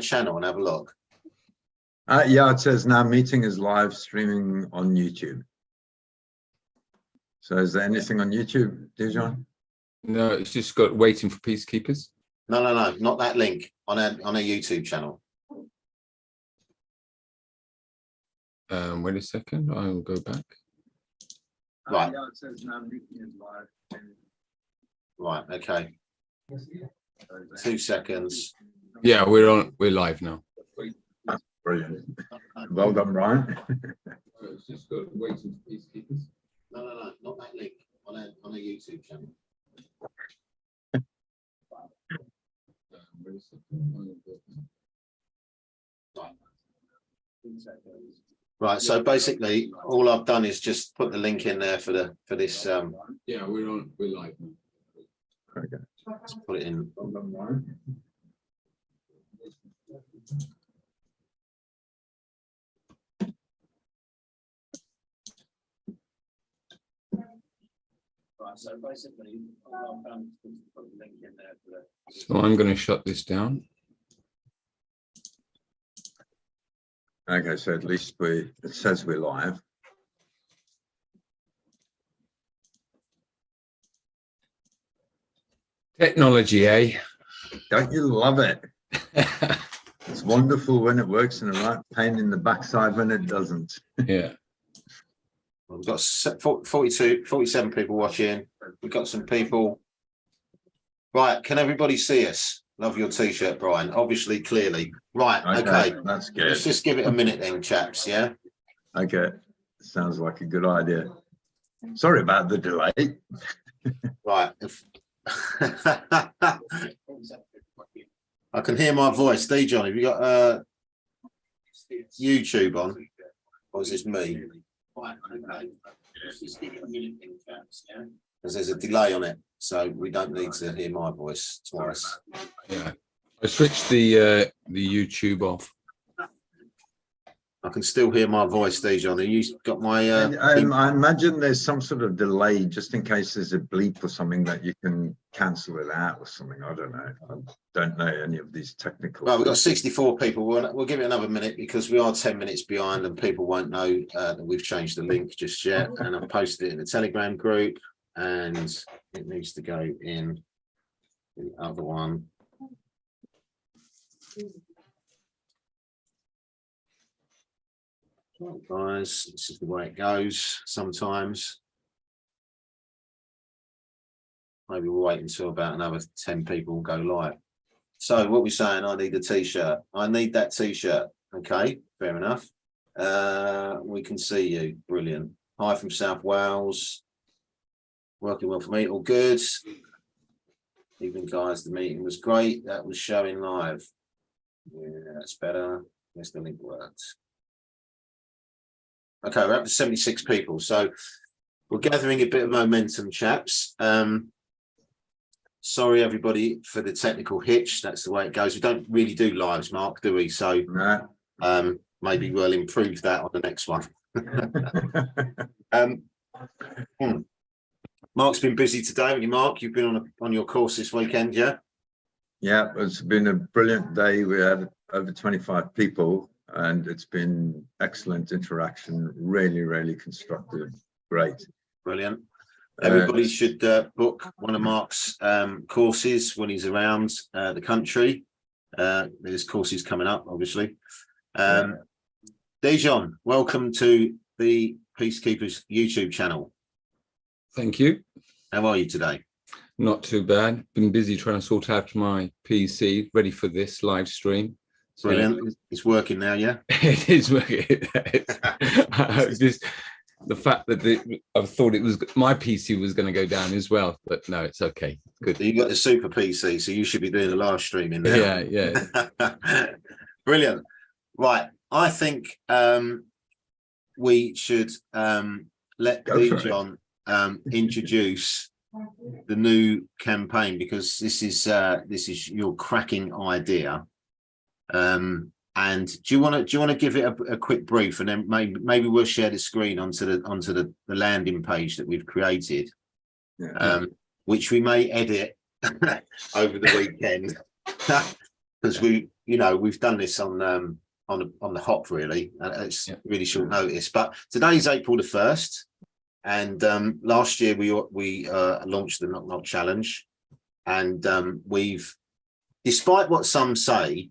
channel and have a look? Yeah, it says now meeting is live streaming on YouTube. So is there anything on YouTube, Dijon? No, it's just got waiting for peacekeepers. No, not that link on a YouTube channel. Wait a second, I will go back. Right. Yeah, it says now meeting is live. Right, okay. 2 seconds. Yeah, we're live now. Brilliant. Well done, Brian. It's just got waiting for peacekeepers. No, not that link on a YouTube channel. Wait a second. Right, so basically all I've done is just put the link in there for this Yeah, we're live now. Okay. let's put it in. Well done, Brian. Right, so basically all I've done is put the link in there for So I'm going to shut this down. Okay, so at least it says we're live. Technology, eh? Don't you love it? It's wonderful when it works and a right pain in the backside when it doesn't. Yeah. We've got 47 people watching. We've got some people. Right, can everybody see us? Love your t-shirt, Brian. Obviously, clearly. Right, okay. That's good. Let's just give it a minute then, chaps, yeah? Okay, sounds like a good idea. Sorry about the delay. Right. I can hear my voice. Dijon, have you got YouTube on? Or is this me? Right, okay. Just give it a minute then, chaps, yeah? Because there's a delay on it, so we don't need to hear my voice twice. Yeah. I switched the YouTube off. I can still hear my voice, Dijon. Have you got my I imagine there's some sort of delay just in case there's a bleep or something that you can cancel it out or something. I don't know. I don't know any of these technical. Well, we've got 64 people. We'll give it another minute because we are 10 minutes behind and people won't know that we've changed the link just yet. And I've posted it in the Telegram group and it needs to go in the other one. Right, guys, this is the way it goes sometimes. Maybe we'll wait until about another 10 people go live. So what we're saying, I need a t-shirt. I need that t-shirt. Okay, fair enough. We can see you. Brilliant. Hi from South Wales. Working well for me. All good. Evening, guys. The meeting was great. That was showing live. Yeah, that's better. Yes, the link worked. Okay, we're up to 76 people. So we're gathering a bit of momentum, chaps. Sorry, everybody, for the technical hitch. That's the way it goes. We don't really do lives, Mark, do we? So maybe we'll improve that on the next one. Mark's been busy today, haven't you, Mark? You've been on your course this weekend, yeah? Yeah, it's been a brilliant day. We had over 25 people and it's been excellent interaction, really, really constructive. Great. Brilliant. Everybody should book one of Mark's courses when he's around the country. There's courses coming up, obviously. Dijon, welcome to the Peacekeepers YouTube channel. Thank you. How are you today? Not too bad. Been busy trying to sort out my PC, ready for this live stream. So, brilliant. It's working now, yeah? It is working. Just the fact that I thought it was my PC was going to go down as well, but no, it's okay. Good. So you got the super PC, so you should be doing the live streaming now. Yeah. Brilliant. Right. I think we should let Dijon introduce the new campaign, because this is your cracking idea. And do you want to give it a quick brief, and then maybe we'll share the screen onto the landing page that we've created, which we may edit over the weekend. because we've done this on the hop really, and it's really short notice. But today's April the 1st, and last year we launched the Knock Knock Challenge, and we've, despite what some say,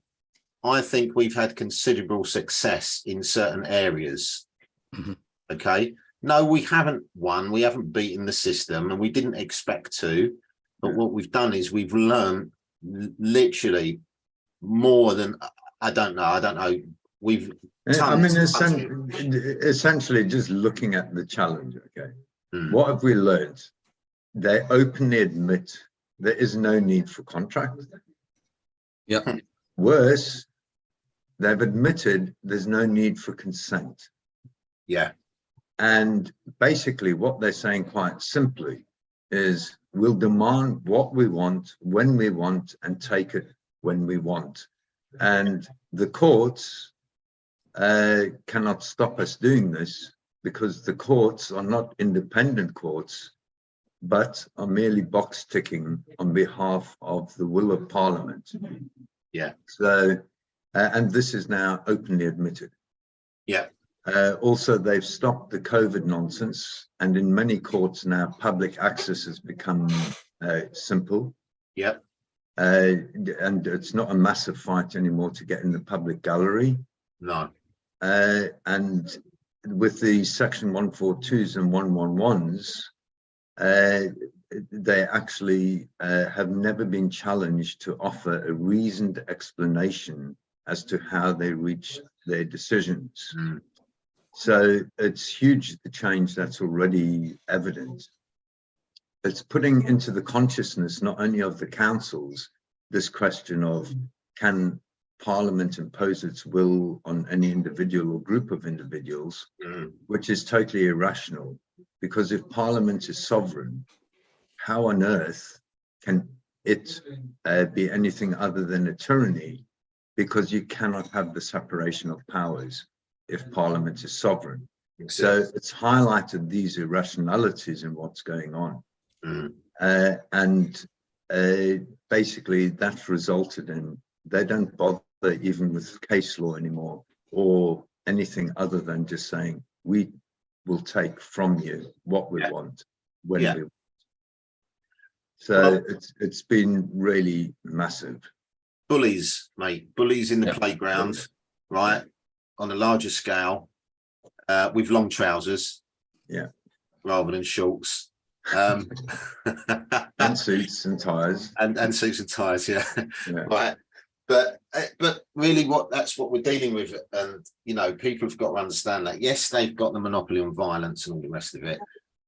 I think we've had considerable success in certain areas. Mhm. Okay, no, we haven't won, we haven't beaten the system, and we didn't expect to. But what we've done is we've learned literally more than I don't know. We've I mean, essentially just looking at the challenge. Okay, what have we learned? They openly admit there is no need for contract. Yeah. Worse, they've admitted there's no need for consent. Yeah. And basically what they're saying quite simply is we'll demand what we want, when we want, and take it when we want. And the courts cannot stop us doing this, because the courts are not independent courts, but are merely box ticking on behalf of the will of Parliament. Yeah. So, and this is now openly admitted. Yeah. Also, they've stopped the COVID nonsense, and in many courts now, public access has become simple. Yeah. And it's not a massive fight anymore to get in the public gallery. No. And with the Section 142s and 111s, they actually have never been challenged to offer a reasoned explanation as to how they reach their decisions. So it's huge, the change that's already evident. It's putting into the consciousness not only of the councils this question of, can Parliament impose its will on any individual or group of individuals, which is totally irrational, because if Parliament is sovereign, how on earth can it be anything other than a tyranny? Because you cannot have the separation of powers if Parliament is sovereign. So it's highlighted these irrationalities in what's going on. And basically that's resulted in, they don't bother even with case law anymore, or anything other than just saying, we will take from you what we want, when we want. So it's been really massive. Bullies, mate, bullies in the playground, right? On a larger scale, with long trousers, rather than shorts, and suits and ties, and suits and ties, right. But really, that's what we're dealing with, and people have got to understand that. Yes, they've got the monopoly on violence and all the rest of it,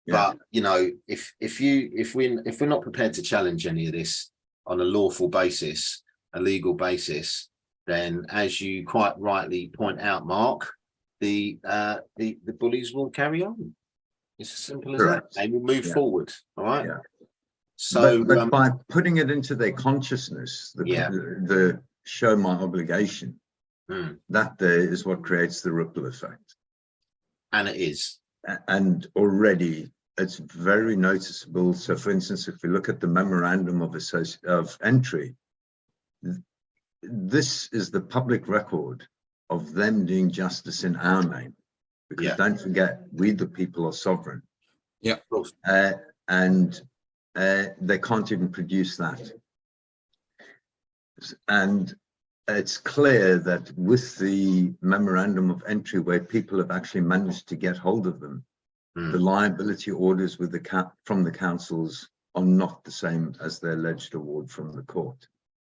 but if we're not prepared to challenge any of this on a lawful basis, a legal basis, then, as you quite rightly point out, Mark, the bullies will carry on. It's as simple as that. They will move forward. All right. So, but by putting it into their consciousness, the show my obligation, that there is what creates the ripple effect. And it is. And already it's very noticeable. So, for instance, if we look at the memorandum of entry, this is the public record of them doing justice in our name, because don't forget, we the people are sovereign. Yeah. And they can't even produce that. And it's clear that with the memorandum of entry, where people have actually managed to get hold of them, the liability orders with from the councils are not the same as the alleged award from the court.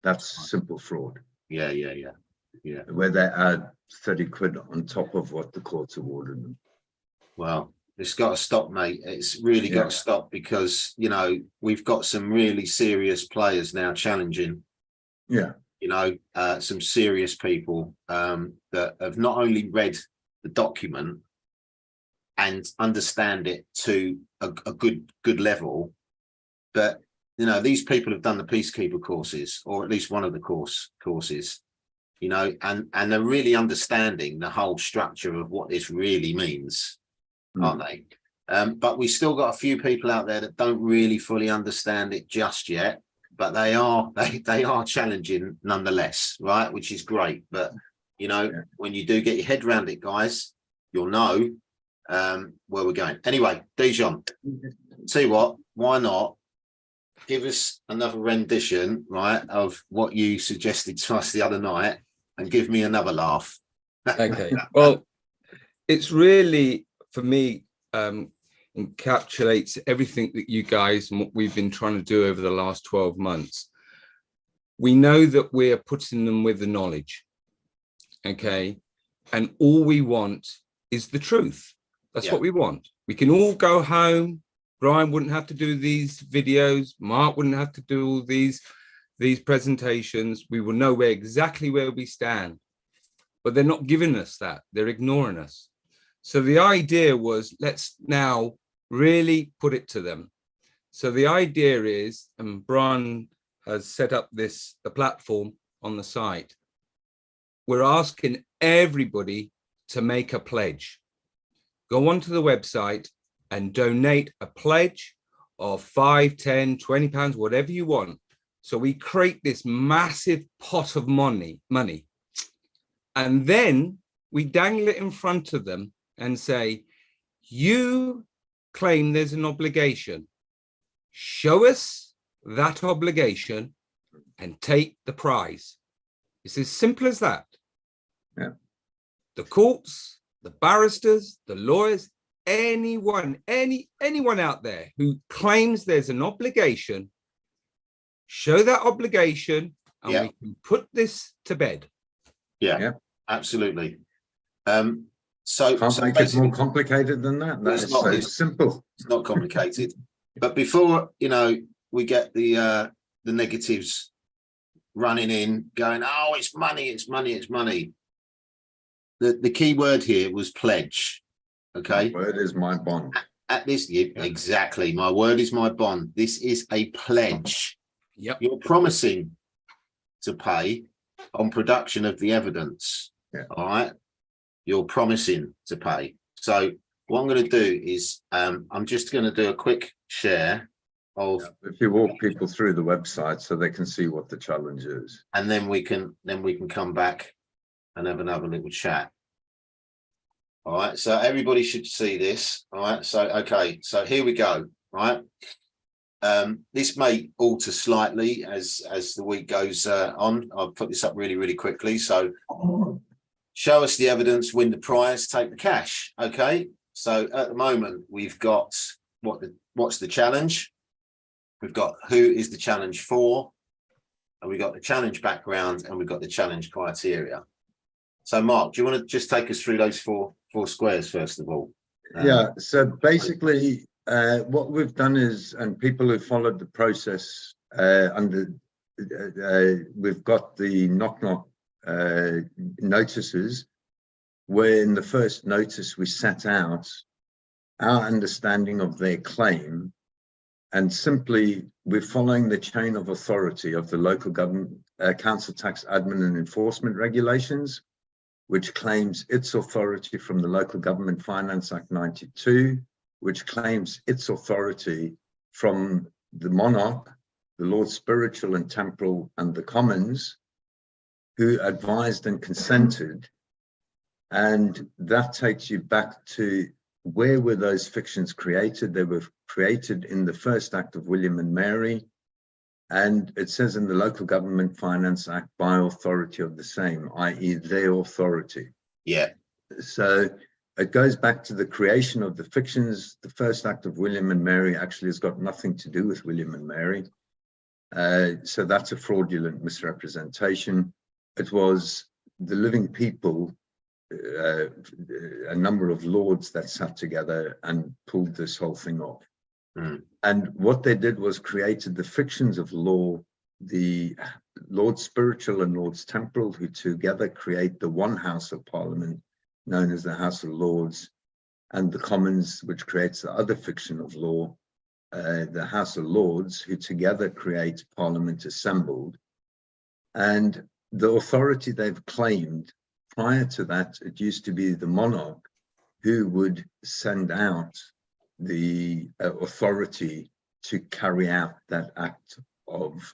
That's simple fraud. Yeah. Where they add 30 quid on top of what the court's awarded them. Well, it's got to stop, mate. It's really got to stop, because we've got some really serious players now challenging. Some serious people that have not only read the document and understand it to a good level, but these people have done the Peacekeeper courses, or at least one of the courses, and they're really understanding the whole structure of what this really means, aren't they? But we still got a few people out there that don't really fully understand it just yet. but they are challenging nonetheless, right? Which is great. But you know, when you do get your head around it, guys, you'll know where we're going. Anyway, Dijon, tell you what, why not give us another rendition, right, of what you suggested to us the other night, and give me another laugh. Okay. Well, it's really, for me, encapsulates everything that you guys and what we've been trying to do over the last 12 months. We know that we're putting them with the knowledge, okay? And all we want is the truth. That's what we want. We can all go home. Brian wouldn't have to do these videos. Mark wouldn't have to do all these presentations. We will know exactly where we stand. But they're not giving us that. They're ignoring us. So the idea was, let's now really put it to them. So the idea is, and Brian has set up the platform on the site, we're asking everybody to make a pledge. Go onto the website and donate a pledge of 5, 10, 20 pounds, whatever you want. So we create this massive pot of money, and then we dangle it in front of them and say, you claim there's an obligation. Show us that obligation and take the prize. It's as simple as that. Yeah. The courts, the barristers, the lawyers, anyone out there who claims there's an obligation, show that obligation, and we can put this to bed. Yeah. Absolutely. So can't make it more complicated than that. That's so simple. It's not complicated. But before, you know, we get the negatives running in, going, oh, it's money, it's money, it's money. The key word here was pledge. Okay. My word is my bond. At this, exactly. My word is my bond. This is a pledge. Yep. You're promising to pay on production of the evidence. All right. You're promising to pay. So what I'm going to do is I'm just going to do a quick share of. If you walk people through the website so they can see what the challenge is, and then we can come back and have another little chat. All right. So everybody should see this. All right. So okay. So here we go. Right. This may alter slightly as the week goes on. I'll put this up really, really quickly. So show us the evidence, win the prize, take the cash. Okay. So at the moment, we've got what's the challenge? We've got who is the challenge for, and we've got the challenge background, and we've got the challenge criteria. So Mark, do you want to just take us through those four squares first of all? So basically what we've done is, and people who followed the process we've got the knock notices, where in the first notice we set out our understanding of their claim, and simply we're following the chain of authority of the local government council tax admin and enforcement regulations, which claims its authority from the Local Government Finance Act 92, which claims its authority from the monarch, the Lord Spiritual and Temporal, and the Commons, who advised and consented. And that takes you back to where were those fictions created? They were created in the first act of William and Mary. And it says in the Local Government Finance Act, by authority of the same, i.e. their authority. Yeah. So it goes back to the creation of the fictions. The first act of William and Mary actually has got nothing to do with William and Mary. So that's a fraudulent misrepresentation. It was the living people, a number of lords that sat together and pulled this whole thing off. And what they did was created the fictions of law, the Lords Spiritual and Lords Temporal, who together create the one House of Parliament known as the House of Lords, and the Commons, which creates the other fiction of law, the House of Lords, who together create Parliament Assembled. And the authority they've claimed, prior to that, it used to be the monarch who would send out the authority to carry out that act of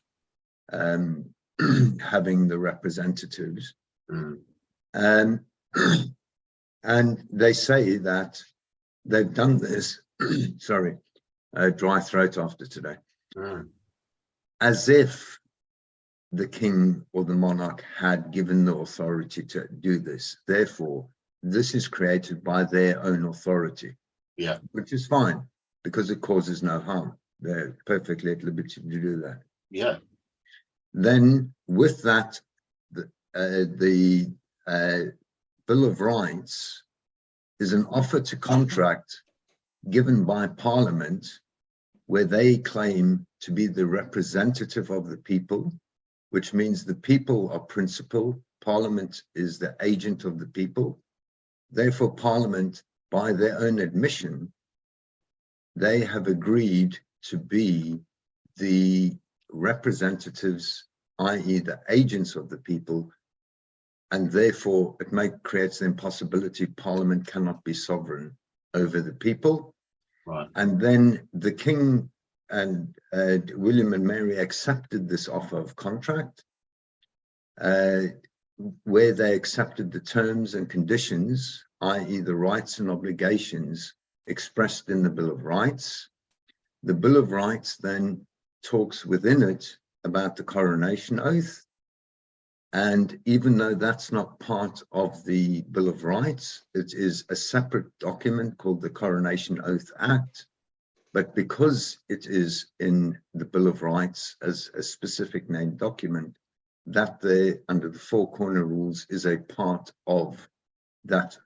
having the representatives. Mm. And they say that they've done this, sorry, dry throat after today, as if the king or the monarch had given the authority to do this. Therefore, this is created by their own authority. Yeah. Which is fine, because it causes no harm. They're perfectly at liberty to do that. Yeah. Then with that, the Bill of Rights is an offer to contract given by Parliament, where they claim to be the representative of the people, which means the people are principal, Parliament is the agent of the people. Therefore, Parliament, by their own admission, they have agreed to be the representatives, i.e. the agents of the people, and therefore it creates the impossibility Parliament cannot be sovereign over the people. Right. And then the king and William and Mary accepted this offer of contract, where they accepted the terms and conditions, i.e. the rights and obligations expressed in the Bill of Rights. The Bill of Rights then talks within it about the coronation oath. And even though that's not part of the Bill of Rights, it is a separate document called the Coronation Oath Act. But because it is in the Bill of Rights as a specific named document, that there, under the four corner rules, is a part of that,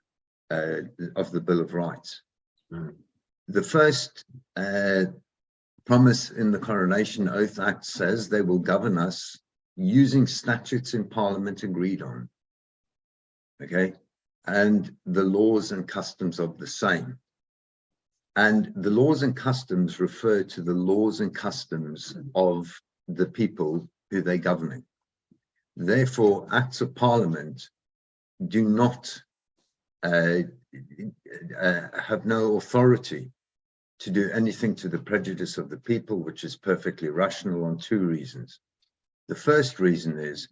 of the Bill of Rights. Mm. The first promise in the Coronation Oath Act says they will govern us using statutes in Parliament agreed on, okay, and the laws and customs of the same. And the laws and customs refer to the laws and customs of the people who they're governing. Therefore, acts of Parliament do not have no authority to do anything to the prejudice of the people, which is perfectly rational on two reasons. The first reason is,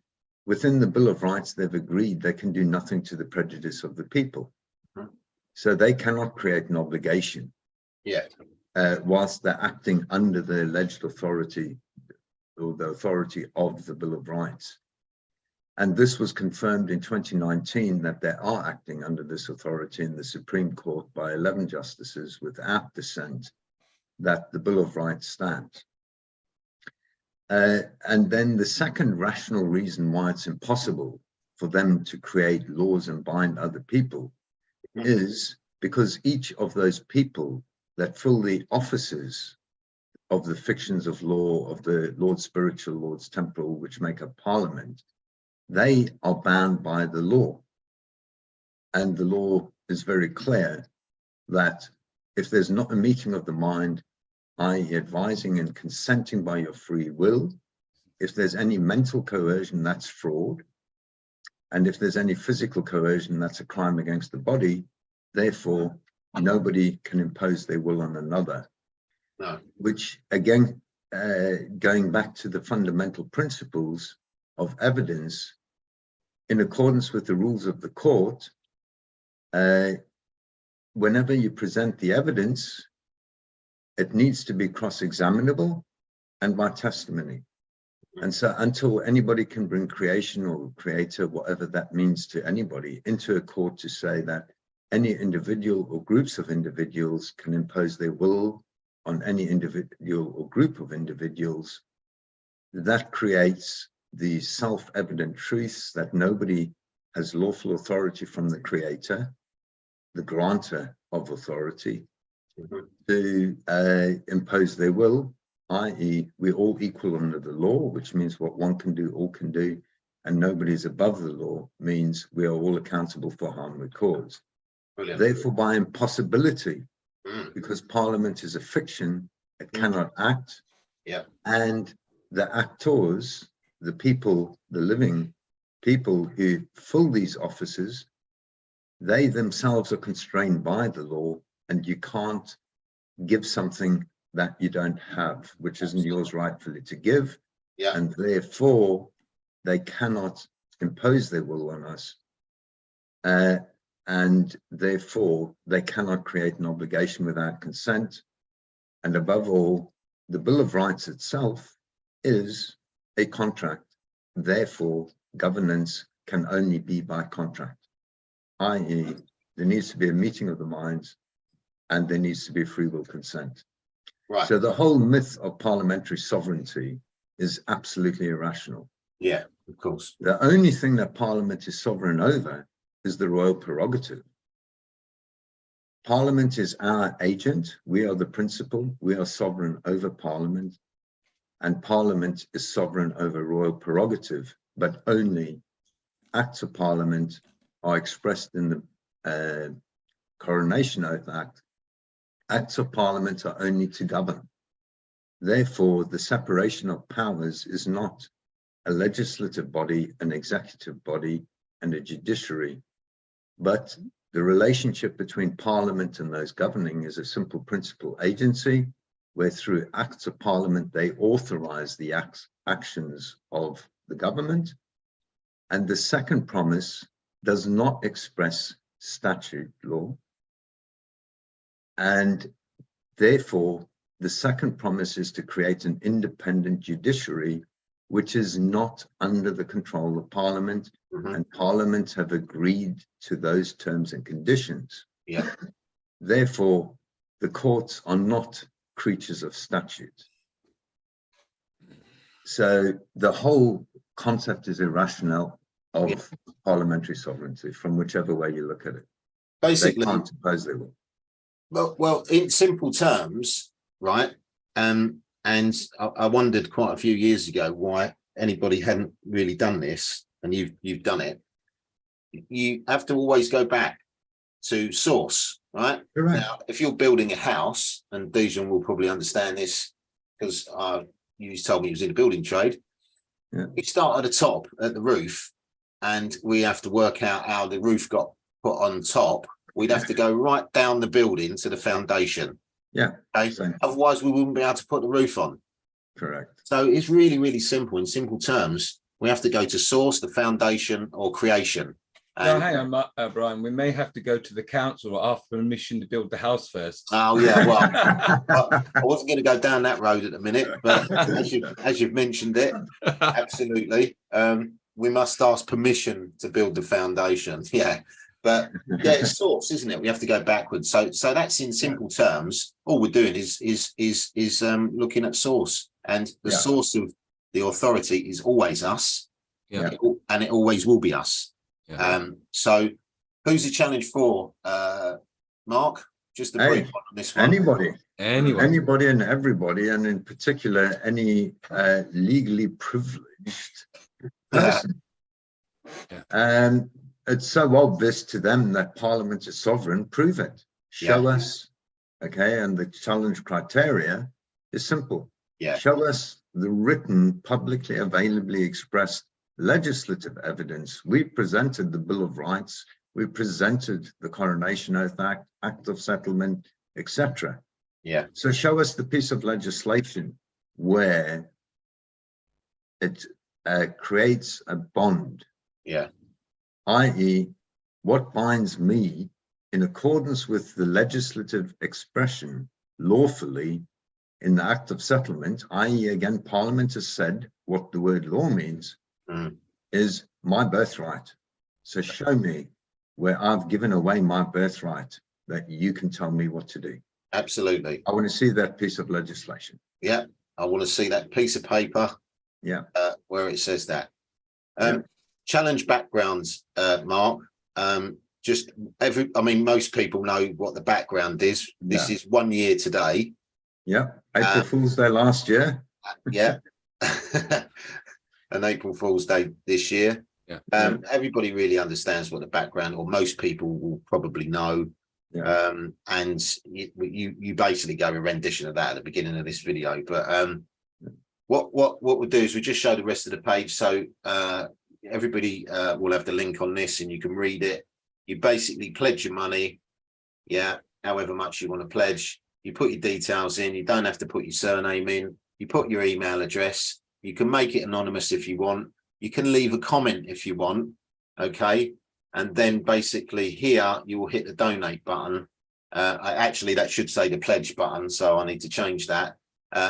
within the Bill of Rights, they've agreed they can do nothing to the prejudice of the people. So they cannot create an obligation. Yeah. Whilst they're acting under the alleged authority or the authority of the Bill of Rights. And this was confirmed in 2019 that they are acting under this authority in the Supreme Court by 11 justices without dissent, that the Bill of Rights stands. And then the second rational reason why it's impossible for them to create laws and bind other people is because each of those people that fill the offices of the fictions of law, of the Lords Spiritual, Lords Temporal, which make up Parliament, they are bound by the law. And the law is very clear that if there's not a meeting of the mind, i.e. advising and consenting by your free will, if there's any mental coercion, that's fraud. And if there's any physical coercion, that's a crime against the body. Therefore, nobody can impose their will on another. No. Which, again, going back to the fundamental principles of evidence, in accordance with the rules of the court, whenever you present the evidence, it needs to be cross-examinable and by testimony. And so until anybody can bring creation or creator, whatever that means to anybody, into a court to say that any individual or groups of individuals can impose their will on any individual or group of individuals, that creates the self-evident truths that nobody has lawful authority from the creator, the grantor of authority, to impose their will, i.e. we're all equal under the law, which means what one can do, all can do, and nobody is above the law, means we are all accountable for harm we cause. Brilliant. Therefore, by impossibility, because Parliament is a fiction, it cannot act, and the actors, the people, the living people who fill these offices, they themselves are constrained by the law, and you can't give something that you don't have, which isn't yours rightfully to give. Yeah. And therefore they cannot impose their will on us. And therefore they cannot create an obligation without consent. And above all, the Bill of Rights itself is a contract. Therefore, governance can only be by contract, i.e., there needs to be a meeting of the minds and there needs to be free will consent. Right. So the whole myth of parliamentary sovereignty is absolutely irrational. Yeah, of course. The only thing that Parliament is sovereign over is the royal prerogative. Parliament is our agent. We are the principal. We are sovereign over Parliament. And Parliament is sovereign over royal prerogative, but only acts of Parliament are expressed in the Coronation Oath Act. Acts of Parliament are only to govern. Therefore, the separation of powers is not a legislative body, an executive body, and a judiciary, but the relationship between Parliament and those governing is a simple principal agency, where through acts of Parliament, they authorize the actions of the government. And the second promise does not express statute law. And therefore, the second promise is to create an independent judiciary, which is not under the control of Parliament, and Parliament have agreed to those terms and conditions. Yeah. Therefore, the courts are not creatures of statute. So the whole concept is irrational of parliamentary sovereignty, from whichever way you look at it. Basically, they can't impose their will. Well, in simple terms, right? And I wondered quite a few years ago why anybody hadn't really done this, and you've done it. You have to always go back to source, right? Correct. Now, if you're building a house, and Dijon will probably understand this because you told me he was in the building trade. Yeah. We start at the top, at the roof, and we have to work out how the roof got put on top. We'd have to go right down the building to the foundation. Yeah. Okay. Same. Otherwise, we wouldn't be able to put the roof on. Correct. So it's really, really simple. In simple terms, we have to go to source, the foundation, or creation. No, hang on, Brian. We may have to go to the council or ask permission to build the house first. Oh yeah, well, I wasn't going to go down that road at the minute, but as you've mentioned it, absolutely. We must ask permission to build the foundation. Yeah, but yeah, it's source, isn't it? We have to go backwards. So that's in simple terms. All we're doing is looking at source, and the source of the authority is always us. Yeah, and it always will be us. Yeah. So who's the challenge for, Mark? Just a brief one on this one. Anybody and everybody, and in particular any legally privileged person. It's so obvious to them that Parliament is sovereign. Prove it. Show us. Okay, and the challenge criteria is simple. Show us the written, publicly availably expressed legislative evidence. We presented the Bill of Rights, we presented the Coronation Oath Act, Act of Settlement, etc. Yeah. So show us the piece of legislation where it creates a bond. Yeah. I.e., what binds me in accordance with the legislative expression lawfully in the Act of Settlement, i.e., again, Parliament has said what the word law means. Is my birthright. So show me where I've given away my birthright that you can tell me what to do. Absolutely. I want to see that piece of legislation. Yeah, I want to see that piece of paper. Yeah. Where it says that. Challenge backgrounds, Mark. Most people know what the background is. This is 1 year today. Yeah. April Fool's Day last year. Yeah. And April Fool's Day this year. Everybody really understands what the background, or most people will probably know. And you basically go a rendition of that at the beginning of this video. But what we'll do is we just show the rest of the page, so everybody will have the link on this, and you can read it. You basically pledge your money, however much you want to pledge. You put your details in. You don't have to put your surname in. You put your email address. You can make it anonymous if you want. You can leave a comment if you want. Okay. And then basically here you will hit the donate button. Actually, that should say the pledge button. So I need to change that.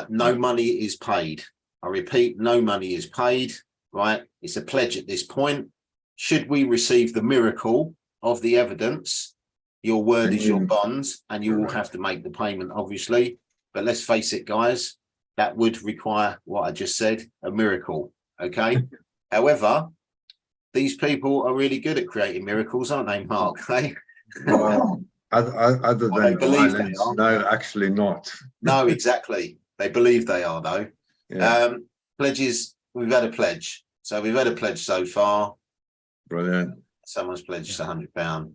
No money is paid. I repeat, no money is paid, right? It's a pledge at this point. Should we receive the miracle of the evidence, your word is your bond, and you will have to make the payment, obviously. But let's face it, guys, that would require what I just said, a miracle, okay? However, these people are really good at creating miracles, aren't they, Mark? Hey? Well, other Well, they than believe they violence, are. no, actually not. No, exactly. They believe they are, though. Yeah, Pledges, we've had a pledge. So we've had a pledge so far. brilliant. Someone's pledged £100.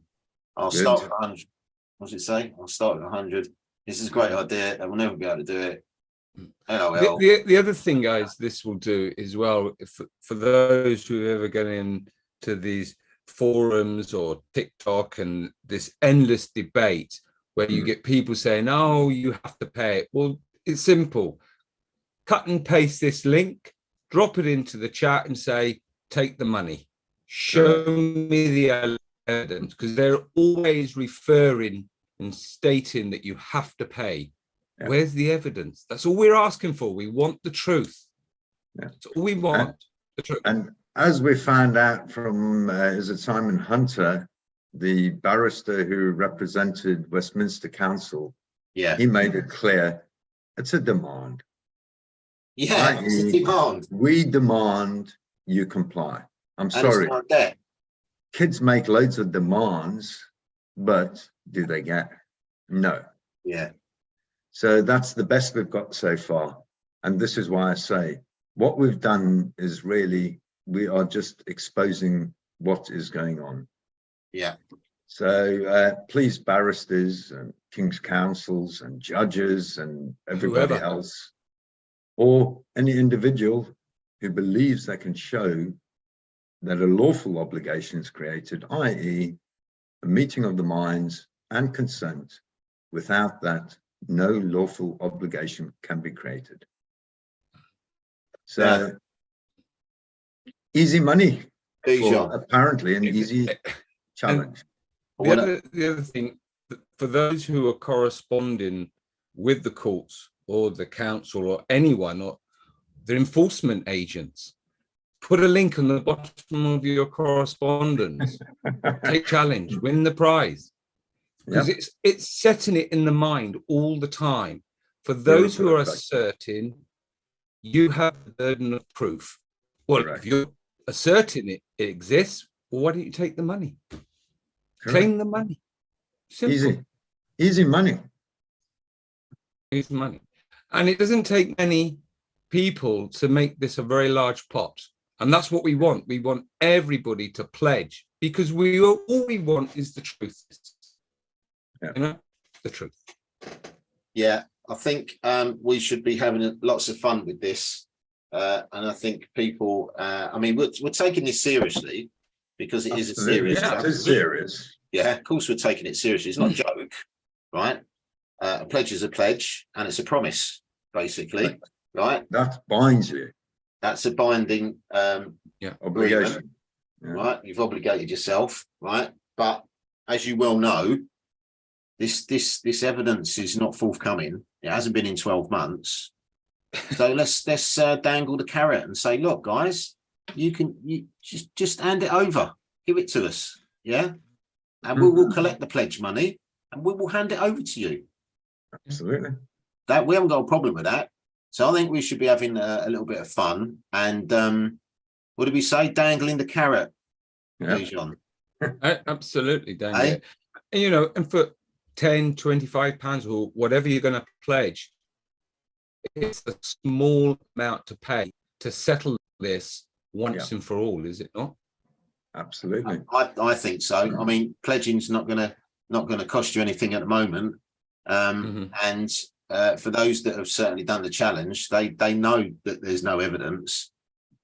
I'll Good. start with 100. What does it say? I'll start with 100. This is a great idea. They will never be able to do it. LOL. The other thing, guys, this will do as well, for those who ever get into these forums or TikTok and this endless debate where you get people saying, oh, you have to pay it. Well, it's simple. Cut and paste this link, drop it into the chat and say, take the money. Show me the evidence, because they're always referring and stating that you have to pay. Yeah. Where's the evidence? That's all we're asking for. We want the truth. Yeah. That's all we want, the truth. And as we found out from, is it Simon Hunter, the barrister who represented Westminster Council, Yeah. he made it clear, it's a demand. Yeah, it's a demand. We demand you comply. I'm And sorry. it's not that. Kids make loads of demands, but do they get? No. Yeah. So that's the best we've got so far. And this is why I say what we've done is really, we are just exposing what is going on. Yeah. So please, barristers and King's counsels and judges and everybody Whoever. else, or any individual who believes they can show that a lawful obligation is created, i.e. a meeting of the minds and consent. Without that, no lawful obligation can be created. So easy money, for apparently an easy challenge. The other thing, for those who are corresponding with the courts or the council or anyone, or the enforcement agents, put a link on the bottom of your correspondence. Take challenge, win the prize. Because it's setting it in the mind all the time. For those who are asserting, you have the burden of proof. Well, if you're asserting it exists, well, why don't you take the money? Claim the money. Simple. Easy money. Easy money. And it doesn't take many people to make this a very large pot. And that's what we want. We want everybody to pledge, because all we want is the truth. Yeah. You know, the truth. Yeah, I think we should be having lots of fun with this. And I think people, I mean, we're taking this seriously, because it is a serious challenge. It is serious. Yeah, of course we're taking it seriously. It's not a joke, right? A pledge is a pledge, and it's a promise, basically, right? That binds you. That's a binding obligation, right? You've obligated yourself, right? But as you well know, this evidence is not forthcoming. It hasn't been in 12 months. So let's dangle the carrot and say, look, guys, you just hand it over, give it to us, yeah, and we will collect the pledge money and we will hand it over to you. Absolutely. That we haven't got a problem with that. So I think we should be having a little bit of fun. And what did we say? Dangling the carrot. Yeah. John. Absolutely, dangling. And, you know, and for £10, £25 or whatever you're going to pledge, it's a small amount to pay to settle this once and for all, is it not? Absolutely. I think so. I mean, pledging's not gonna cost you anything at the moment. And for those that have certainly done the challenge, they know that there's no evidence,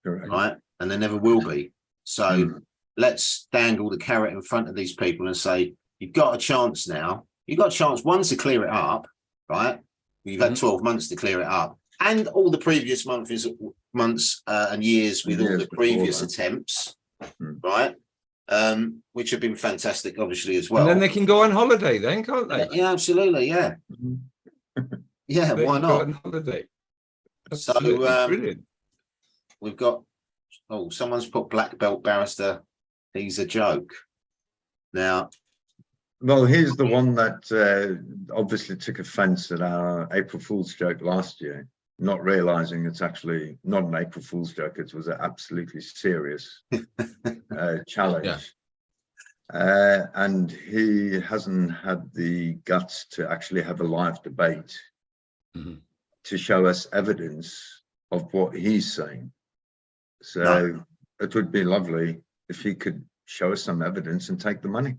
right? And there never will be. So let's dangle the carrot in front of these people and say, you've got a chance now. You've got a chance, one, to clear it up, right? You've had 12 months to clear it up. And all the previous months months and years with all Years the before previous that. attempts, Mm. right? Which have been fantastic, obviously, as well. And then they can go on holiday then, can't they? Yeah, absolutely, yeah. Yeah, They why can go not? on holiday. So Absolutely brilliant. we've got, oh, someone's put black belt barrister, he's a joke. Now, Well, here's the one that obviously took offence at our April Fool's joke last year, not realising it's actually not an April Fool's joke. It was an absolutely serious challenge. Yeah. And he hasn't had the guts to actually have a live debate to show us evidence of what he's saying. So it would be lovely if he could show us some evidence and take the money.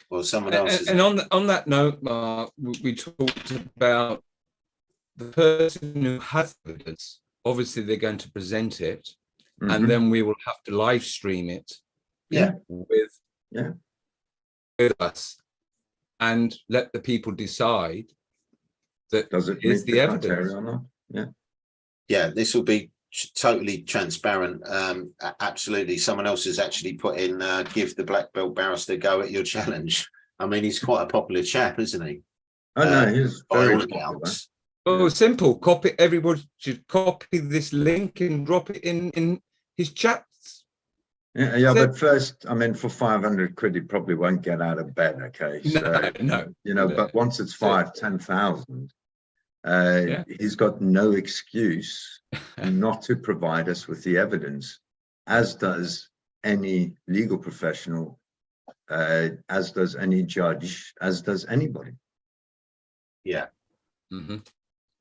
well, someone else is. And on that note, Mark, we talked about the person who has evidence. Obviously, they're going to present it, and then we will have to live stream it. Yeah. With us, and let the people decide that Does it is meet the the evidence criteria or not? Yeah. Yeah, this will be totally transparent. Absolutely. Someone else has actually put in, give the black belt barrister a go at your challenge. I mean, he's quite a popular chap, isn't he? Oh no, he's By very all popular. accounts. Oh, simple. Copy. Everybody should copy this link and drop it in his chats. Yeah, but first, I mean, for 500 quid, he probably won't get out of bed. Okay, so No. you know, but once it's 10,000, he's got no excuse not to provide us with the evidence, as does any legal professional, as does any judge, as does anybody. Yeah.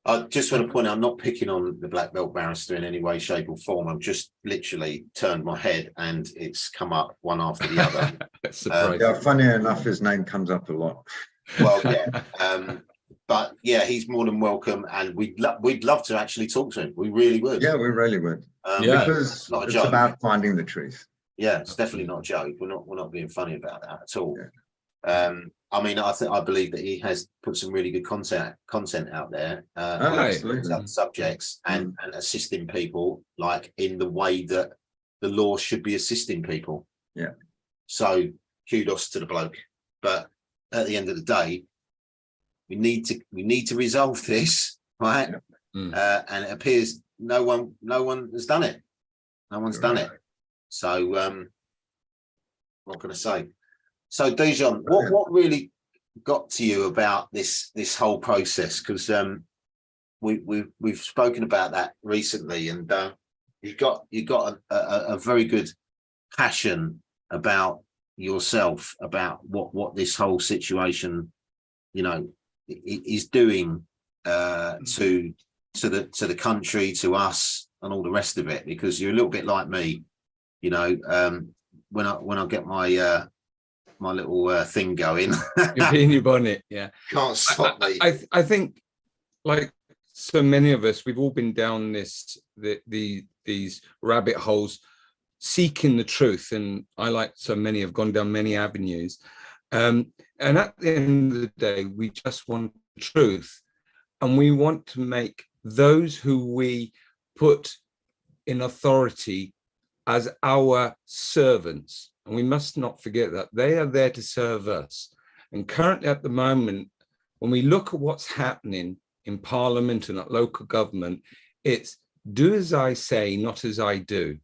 I just want to point out, I'm not picking on the black belt barrister in any way, shape or form. I've just literally turned my head and it's come up one after the other. Yeah, funny enough, his name comes up a lot. Well, yeah. But yeah, he's more than welcome, and we'd love to actually talk to him. We really would. Yeah, we really would. Because it's about finding the truth. Yeah, it's definitely not a joke. We're not being funny about that at all. Yeah. I mean, I believe that he has put some really good content out there on subjects and assisting people, like in the way that the law should be assisting people. Yeah. So kudos to the bloke. But at the end of the day, we need to resolve this, right? Yeah. And it appears no one has done it. No one's done it. So what can I say? So Dijon, what really got to you about this whole process? Because we've spoken about that recently, and you got a very good passion about yourself, about what this whole situation, you know, is doing to the country, to us, and all the rest of it. Because you're a little bit like me, you know. When I get my my little thing going, you're being your bonnet, yeah, can't stop me. I think, like so many of us, we've all been down these rabbit holes seeking the truth, and I, like so many, have gone down many avenues, and at the end of the day, we just want the truth, and we want to make those who we put in authority as our servants. And we must not forget that they are there to serve us. And currently at the moment, when we look at what's happening in Parliament and at local government, it's do as I say, not as I do.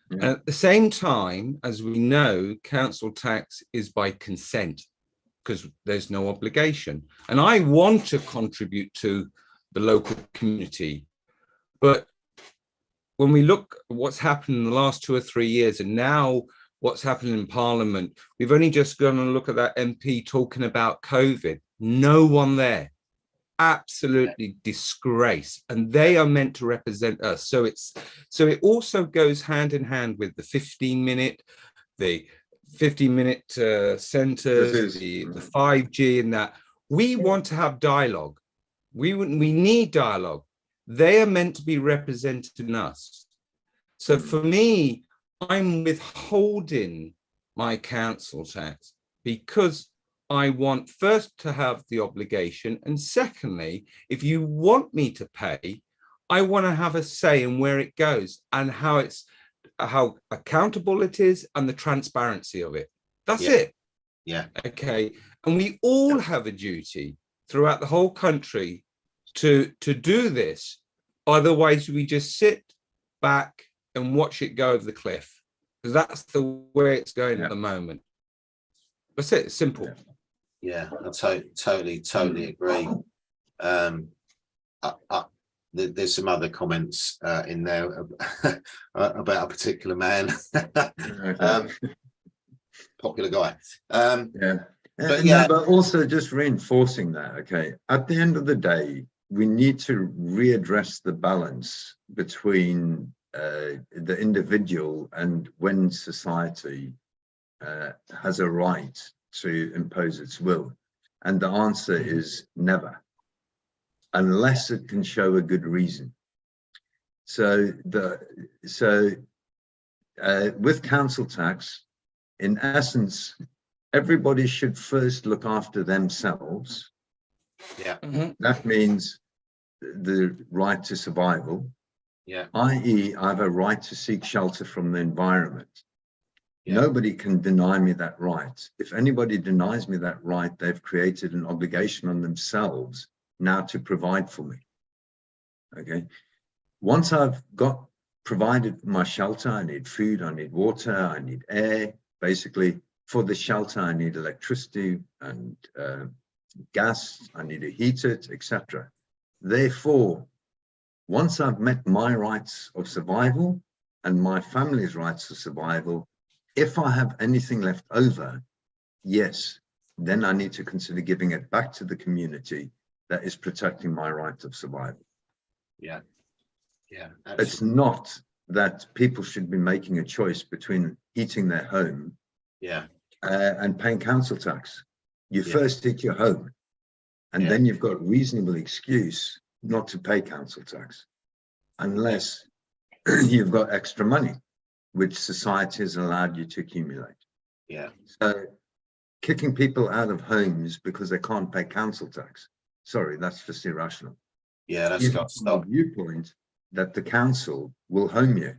Yeah. And at the same time, as we know, council tax is by consent, because there's no obligation. And I want to contribute to the local community. But when we look at what's happened in the last 2 or 3 years, and now what's happening in Parliament, we've only just gone and look at that MP talking about COVID. No one there. Absolutely disgrace. And they are meant to represent us. So it also goes hand in hand with the 15-minute, the 15-minute centers, the 5G, and that. We want to have dialogue. We need dialogue. They are meant to be representing us. So for me, I'm withholding my council tax because I want first to have the obligation, and secondly, if you want me to pay, I want to have a say in where it goes and how accountable it is and the transparency of it. That's it. Yeah. Okay. And we all have a duty throughout the whole country to do this. Otherwise, we just sit back and watch it go over the cliff, because that's the way it's going at the moment. That's it. It's simple. Yeah, I totally agree. There's some other comments in there about a particular man, popular guy. But also just reinforcing that. Okay, at the end of the day, we need to readdress the balance between the individual and when society has a right to impose its will, and the answer is never, unless it can show a good reason. So with council tax, in essence, everybody should first look after themselves. Yeah. That means the right to survival. Yeah. I.e., I have a right to seek shelter from the environment. Yeah. Nobody can deny me that right. If anybody denies me that right, they've created an obligation on themselves now to provide for me. Okay. Once I've provided my shelter, I need food, I need water, I need air. Basically, for the shelter, I need electricity and gas, I need to heat it, etc. Therefore, once I've met my rights of survival and my family's rights of survival, if I have anything left over, yes, then I need to consider giving it back to the community that is protecting my right of survival. Yeah. Yeah. Absolutely. It's not that people should be making a choice between heating their home and paying council tax. You first heat your home, and then you've got reasonable excuse not to pay council tax, unless you've got extra money, which society has allowed you to accumulate. Yeah. So kicking people out of homes because they can't pay council tax, sorry, that's just irrational. Yeah, that's got to stop. Viewpoint that the council will home you.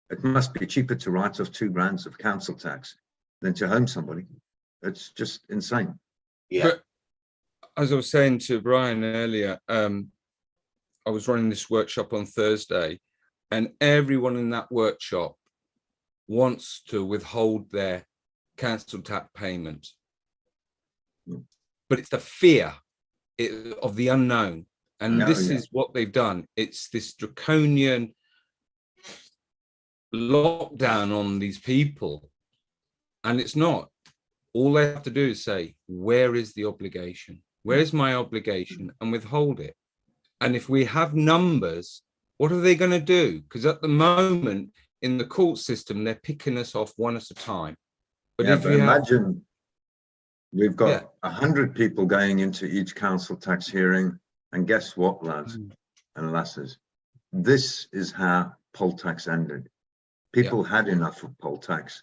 It must be cheaper to write off 2 grand of council tax than to home somebody. It's just insane. Yeah. But as I was saying to Brian earlier, I was running this workshop on Thursday, and everyone in that workshop wants to withhold their council tax payment. But it's the fear of the unknown. And this is what they've done. It's this draconian lockdown on these people. And it's not. All they have to do is say, where is the obligation? Where is my obligation? And withhold it. And if we have numbers, what are they going to do? Because at the moment in the court system, they're picking us off one at a time. But if you imagine we've got 100 people going into each council tax hearing, and guess what, lads and lasses? This is how poll tax ended. People had enough of poll tax,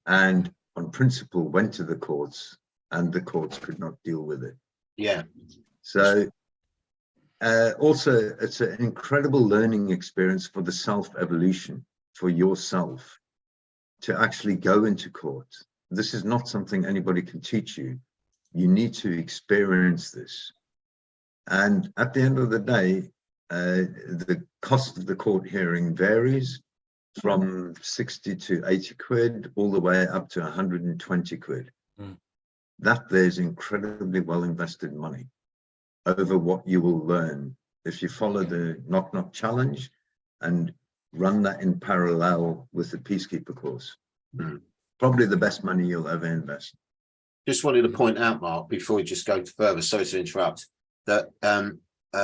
and on principle went to the courts, and the courts could not deal with it. Yeah. So also, it's an incredible learning experience for the self-evolution, for yourself, to actually go into court. This is not something anybody can teach you. You need to experience this. And at the end of the day, the cost of the court hearing varies from 60 to 80 quid, all the way up to 120 quid. That there's incredibly well invested money over what you will learn if you follow the knock-knock challenge and run that in parallel with the Peacekeeper course. Probably the best money you'll ever invest. Just wanted to point out, Mark, before we just go further, sorry to interrupt, that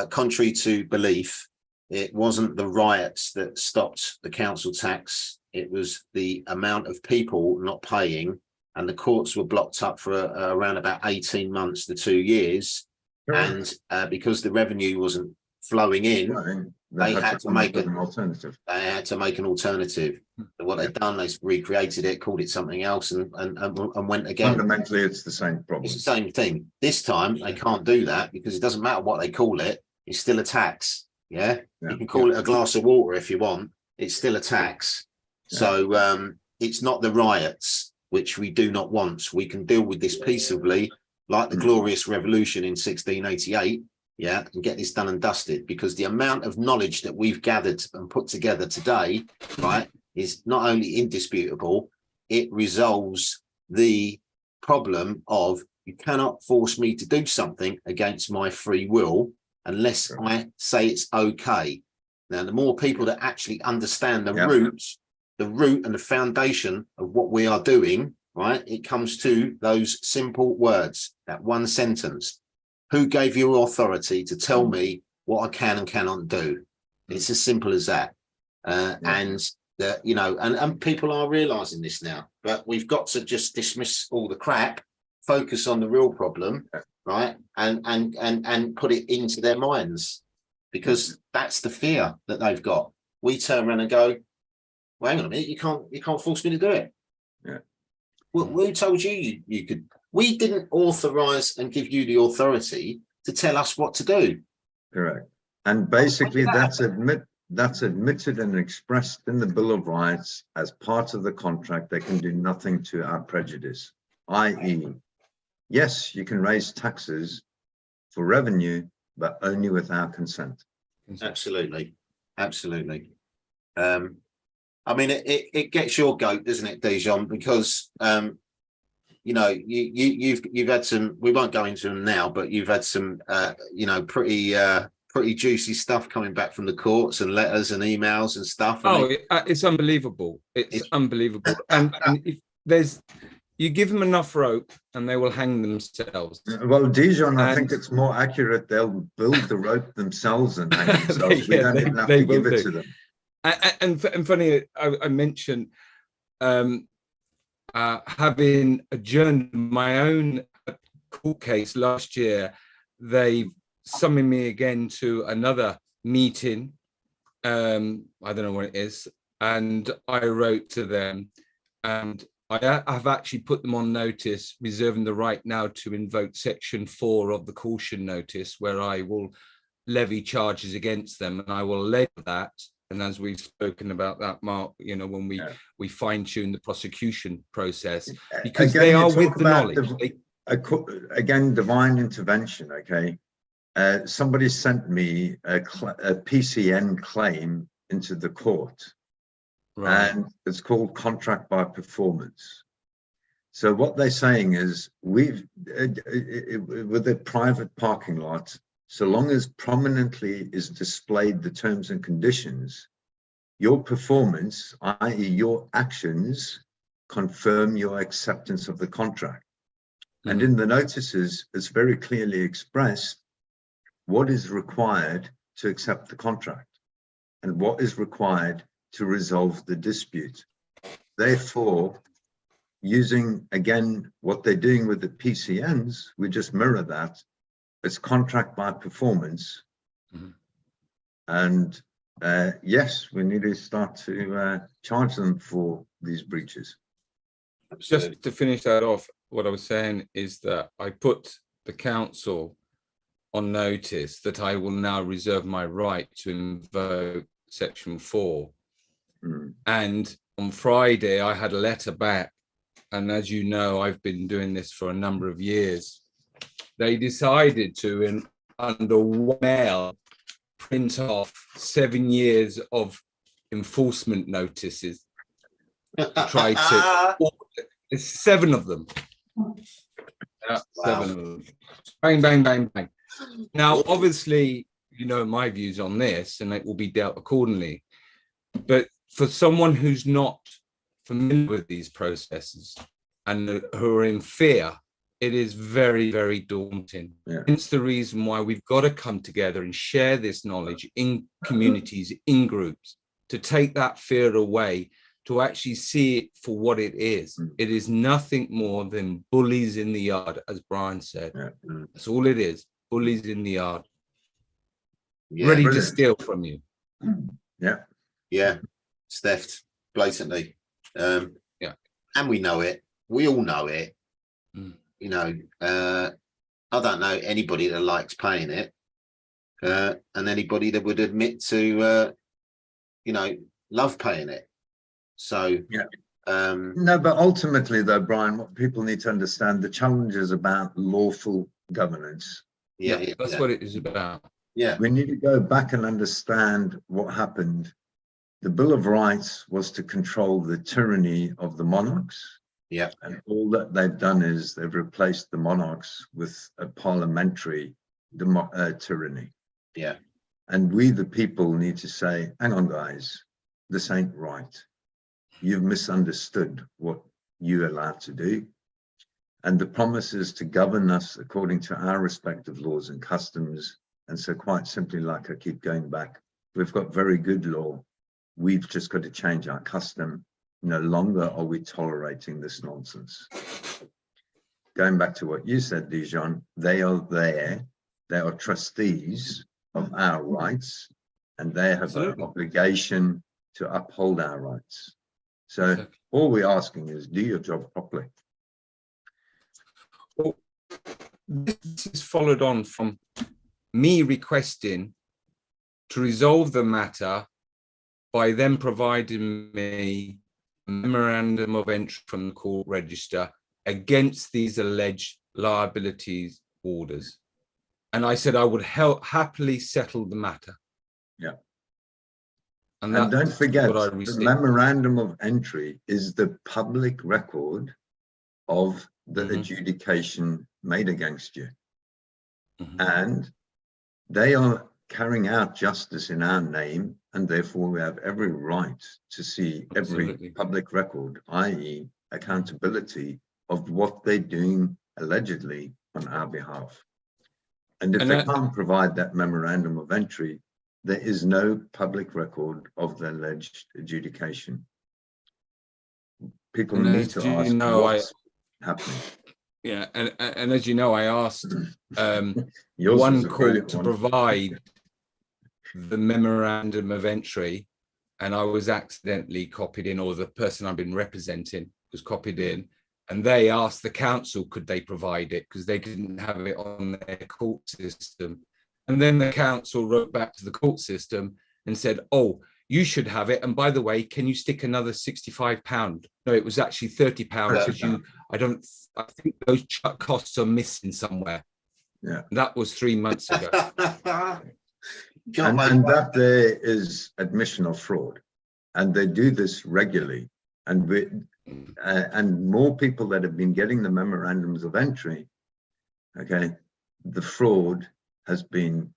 contrary to belief, it wasn't the riots that stopped the council tax. It was the amount of people not paying, and the courts were blocked up for around about 18 months to 2 years. And because the revenue wasn't flowing in, they had to make an alternative. They had to make an alternative. And what they've done, they recreated it, called it something else, and went again. Fundamentally, it's the same problem. It's the same thing. This time, they can't do that because it doesn't matter what they call it. It's still a tax. Yeah, Yeah, you can call it a glass of water if you want. It's still a tax. Yeah. So it's not the riots which we do not want. We can deal with this peaceably, like the Glorious Revolution in 1688. Yeah, and get this done and dusted, because the amount of knowledge that we've gathered and put together today, right, is not only indisputable, it resolves the problem of you cannot force me to do something against my free will unless I say it's okay. Now, the more people that actually understand the root and the foundation of what we are doing, right, it comes to those simple words, that one sentence. Who gave you authority to tell me what I can and cannot do? It's as simple as that. And you know, and people are realizing this now, but we've got to just dismiss all the crap, focus on the real problem, right? And put it into their minds, because that's the fear that they've got. We turn around and go, well, hang on a minute, you can't force me to do it. Yeah. Well, who told you you could? We didn't authorize and give you the authority to tell us what to do. Correct. And basically that's admitted and expressed in the Bill of Rights as part of the contract. They can do nothing to our prejudice, i.e., yes, you can raise taxes for revenue, but only with our consent. Absolutely. Absolutely. I mean, it gets your goat, doesn't it, Dijon? Because you know, you've had some. We won't go into them now, but you've had some, you know, pretty juicy stuff coming back from the courts and letters and emails and stuff. It's unbelievable. It's unbelievable. And if you give them enough rope, and they will hang themselves. Well, Dijon, I think it's more accurate. They'll build the rope themselves and hang themselves. We don't even have to give it to them. And funny, I mentioned having adjourned my own court case last year. They summoned me again to another meeting. I don't know what it is. And I wrote to them, and I've actually put them on notice, reserving the right now to invoke Section 4 of the caution notice, where I will levy charges against them, and I will lay that. And as we've spoken about that, Mark, you know, when we fine tune the prosecution process, because again, they are with the knowledge. Again, divine intervention. Okay, somebody sent me a PCN claim into the court, and it's called contract by performance. So what they're saying is, with a private parking lot, so long as prominently is displayed the terms and conditions, your performance, i.e. your actions, confirm your acceptance of the contract. Mm-hmm. And in the notices, it's very clearly expressed what is required to accept the contract and what is required to resolve the dispute. Therefore, using, again, what they're doing with the PCNs, we just mirror that. It's contract by performance. Mm-hmm. And yes, we need to start to charge them for these breaches. Absolutely. Just to finish that off, what I was saying is that I put the council on notice that I will now reserve my right to invoke Section 4. Mm. And on Friday, I had a letter back. And as you know, I've been doing this for a number of years. They decided to, under one mail, print off 7 years of enforcement notices to try to. There's 7 of them. Yeah, wow. 7 of them. Bang, bang, bang, bang. Now, obviously, you know my views on this, and it will be dealt accordingly. But for someone who's not familiar with these processes and who are in fear, it is very, very daunting. Yeah. It's the reason why we've got to come together and share this knowledge in communities, in groups, to take that fear away, to actually see it for what it is. Mm. It is nothing more than bullies in the yard, as Brian said. Yeah. That's all it is, bullies in the yard. Yeah, ready to steal from you. Yeah. Yeah, it's theft, blatantly. Yeah. And we know it. We all know it. Mm. You know, I don't know anybody that likes paying it. and anybody that would admit to, love paying it. So, yeah. No, but ultimately, though, Brian, what people need to understand, the challenge is about lawful governance. That's what it is about. Yeah, we need to go back and understand what happened. The Bill of Rights was to control the tyranny of the monarchs. Yeah. And all that they've done is they've replaced the monarchs with a parliamentary tyranny. Yeah. And we, the people, need to say, hang on, guys, this ain't right. You've misunderstood what you're allowed to do. And the promise is to govern us according to our respective laws and customs. And so quite simply, like I keep going back, we've got very good law. We've just got to change our custom. No longer are we tolerating this nonsense. Going back to what you said, Dijon, they are there. They are trustees of our rights, and they have an obligation to uphold our rights. So all we're asking is do your job properly. Well, this is followed on from me requesting to resolve the matter by them providing me a memorandum of entry from the court register against these alleged liabilities orders. And I said I would happily settle the matter. Yeah. And don't forget, what I the received. memorandum of entry is the public record of the adjudication made against you. And they are carrying out justice in our name, and therefore we have every right to see every public record, i.e. accountability of what they're doing allegedly on our behalf. And if they can't provide that memorandum of entry, there is no public record of the alleged adjudication. People need to ask what's happening. Yeah, and as you know, I asked one court to provide the memorandum of entry, and I was accidentally copied in, or the person I've been representing was copied in, and they asked the council could they provide it because they didn't have it on their court system. And then the council wrote back to the court system and said, oh, you should have it. And by the way, can you stick another £65? No, it was actually £30 because I think those costs are missing somewhere. Yeah. That was 3 months ago. and that there is admission of fraud. And they do this regularly. And more people that have been getting the memorandums of entry, okay, the fraud has been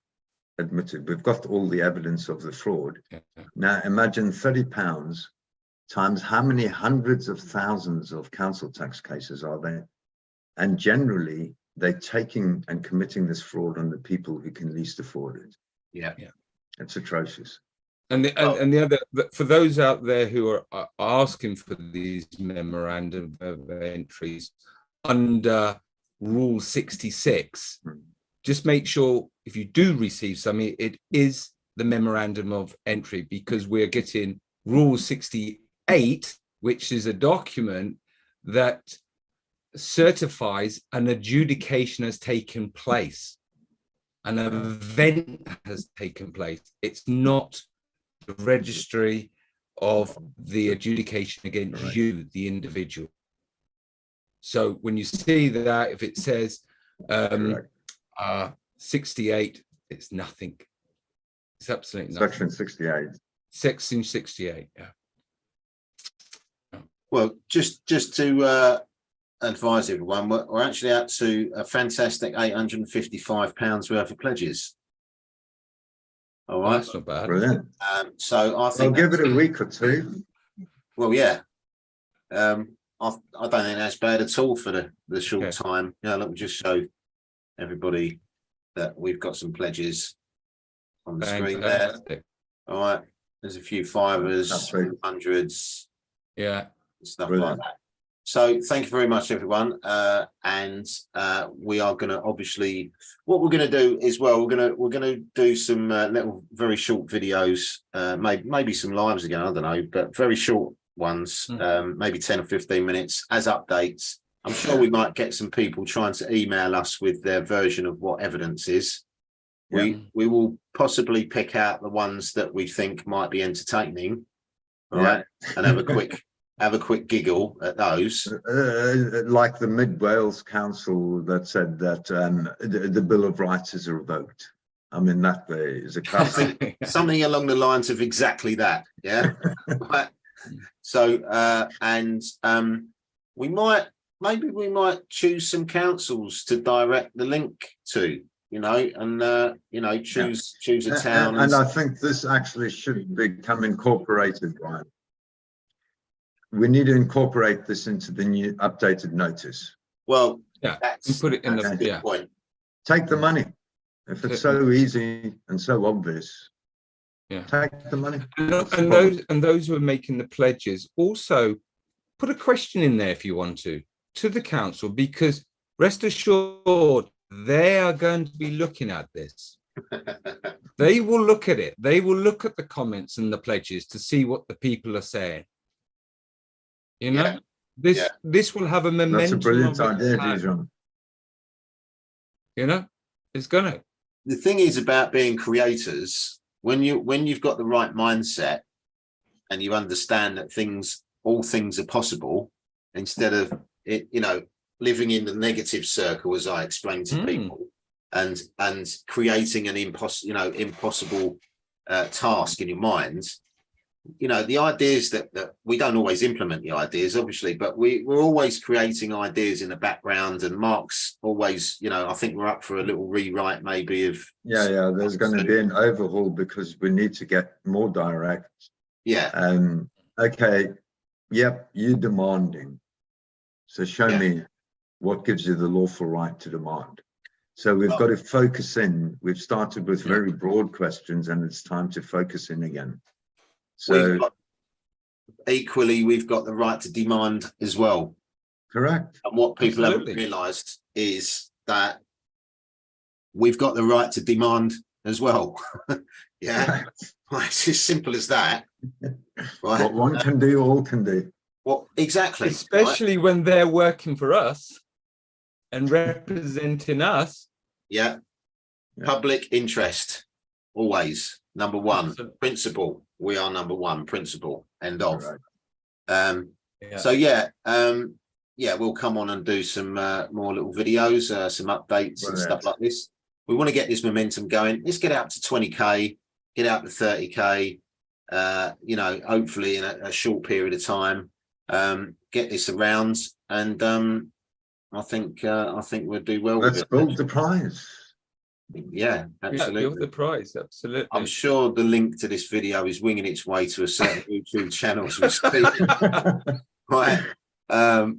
admitted. We've got all the evidence of the fraud. Now imagine £30 times how many hundreds of thousands of council tax cases are there? And generally they're taking and committing this fraud on the people who can least afford it. Yeah. It's atrocious. And the other, for those out there who are asking for these memorandum of entries under Rule 66, just make sure if you do receive something, it is the memorandum of entry, because we're getting Rule 68, which is a document that certifies an adjudication has taken place. An event has taken place. It's not the registry of the adjudication against you, the individual. So when you see that, if it says 68, it's nothing. It's absolutely nothing. Section 68. Section 68, yeah. Well, just to advise everyone, we're actually up to a fantastic £855 worth of pledges. All right, that's not bad. Brilliant. So I think I'll give it a week or two. Well, yeah. I don't think that's bad at all for the short time. Yeah, let me just show everybody that we've got some pledges on the screen there. All right, there's a few fivers, hundreds, stuff like that. So thank you very much, everyone. And we are going to obviously, what we're going to do is, well, we're going to do some little very short videos, maybe some lives again, I don't know, but very short ones, maybe 10 or 15 minutes as updates. I'm sure we might get some people trying to email us with their version of what evidence is. We will possibly pick out the ones that we think might be entertaining, right? And have a quick giggle at those. Like the Mid Wales Council that said that the Bill of Rights is revoked. I mean, that is a classic. Something along the lines of exactly that. Yeah. Right. So we might choose some councils to direct the link to, and choose a town. And I think this actually should become incorporated, Brian. We need to incorporate this into the new updated notice. Well, that's put it in the good point. Take the money. If it's so easy and so obvious, take the money. And those who are making the pledges, also put a question in there if you want to the council, because rest assured they are going to be looking at this. They will look at it. They will look at the comments and the pledges to see what the people are saying. This will have a momentum. That's a brilliant idea, Dijon. It's gonna. The thing is about being creators, when you've got the right mindset and you understand that all things are possible, instead of it, living in the negative circle, as I explained to people, and creating an impossible task in your mind. The ideas that we don't always implement the ideas, obviously, but we're always creating ideas in the background, and Mark's always, I think we're up for a little rewrite maybe of. There's going to be an overhaul because we need to get more direct. Okay. Yep. You're demanding. So show me what gives you the lawful right to demand. So we've got to focus in. We've started with very broad questions, and it's time to focus in again. So equally, we've got the right to demand as well. Correct. And what people haven't realised is that we've got the right to demand as well. It's as simple as that. Right? What one can do, all can do. Well, exactly. Especially when they're working for us and representing us. Public interest, always number one. Principle. We are number one. Principle. End of. So we'll come on and do some more little videos, some updates and stuff like this. We want to get this momentum going. Let's get out to 20k, get out to 30k. Hopefully in a short period of time. Get this around, and I think we'll do well. Let's build the prize. Yeah, absolutely. Build the prize, absolutely. I'm sure the link to this video is winging its way to a certain YouTube channel as we speak. Right. I